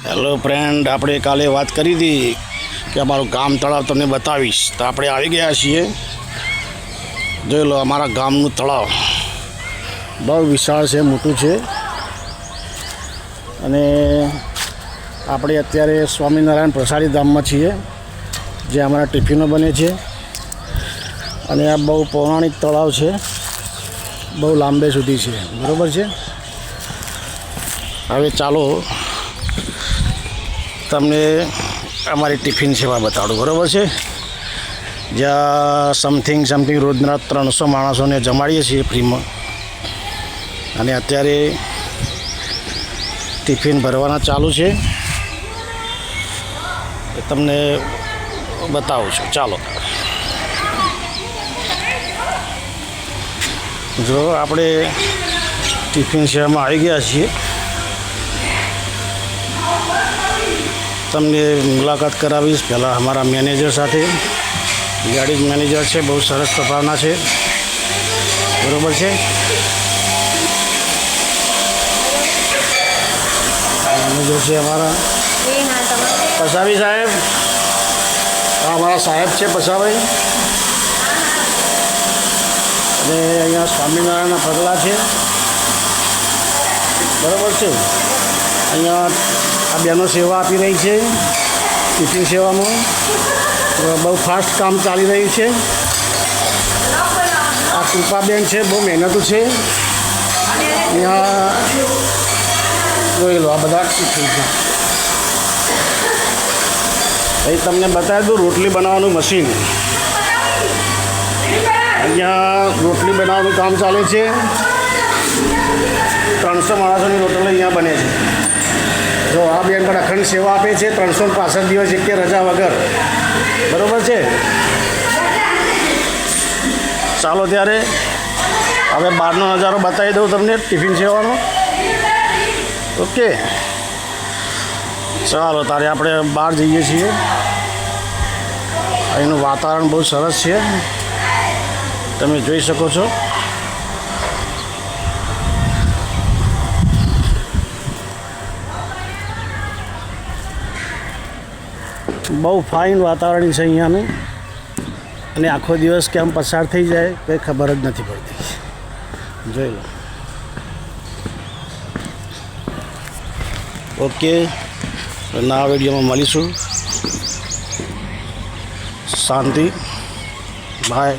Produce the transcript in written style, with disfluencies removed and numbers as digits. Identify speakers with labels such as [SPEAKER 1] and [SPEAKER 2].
[SPEAKER 1] Hello friend, આપણે કાલે વાત કરી હતી કે અમારું ગામ તળાવ તમને બતાવીશ, તો આપણે આવી ગયા છીએ. જોઈ લો અમારા ગામનું તળાવ બહુ વિશાળ છે, મોટું છે. અને આપણે અત્યારે સ્વામિનારાયણ પ્રસાદી ધામમાં છીએ, જે અમારા ટિફિનો બને છે. અને આ બહુ પૌરાણિક તળાવ છે, બહુ લાંબે સુધી છે, બરાબર છે. હવે ચાલો તમને અમારી ટિફિન સેવા બતાડું, બરાબર છે. જ્યાં સમથિંગ રોજના 300 માણસોને જમાડીએ છીએ ફ્રીમાં. અને અત્યારે ટિફિન ભરવાના ચાલુ છે, એ તમને બતાવું છું. ચાલો, જો આપણે ટિફિન સેવામાં આવી ગયા છીએ. તમને મુલાકાત કરાવીશ પહેલાં અમારા મેનેજર સાથે. ગાડી મેનેજર છે, બહુ સરસ સ્વભાવના છે, બરાબર છે. મેનેજર છે અમારા પસાવી સાહેબ. આ અમારા સાહેબ છે પસાભાઈ. અને અહીંયા સ્વામિનારાયણના પગલા છે, બરાબર છે. અહીંયા આ બહેનો સેવા આપી રહી છે ટિફિન સેવામાં. બહુ ફાસ્ટ કામ ચાલી રહ્યું છે. આ કૃપાબેન છે, બહુ મહેનતુ છે. અહીંયા જોઈ લો, આ બધા ટિફિન છે. અહીં તમને બતાવી દઉં રોટલી બનાવવાનું મશીન. અહીંયા રોટલી બનાવવાનું કામ ચાલે છે. 300 માણસોની રોટલી અહીંયા બને છે. જો આ બેન પણ અખંડ સેવા આપે છે, 365 દિવસ એક રજા વગર, બરાબર છે. ચાલો ત્યારે હવે બહારનો નજારો બતાવી દઉં તમને ટિફિન સેવાનો. ઓકે, ચાલો તારે આપણે બહાર જઈએ છીએ. અહીંનું વાતાવરણ બહુ સરસ છે, તમે જોઈ શકો છો. બહુ ફાઇન વાતાવરણ છે અહીંયાનું. અને આખો દિવસ કેમ પસાર થઈ જાય કંઈ ખબર જ નથી પડતી. જોઈ લો. ઓકે, નવા વિડીયોમાં મળીશું. શાંતિ, બાય.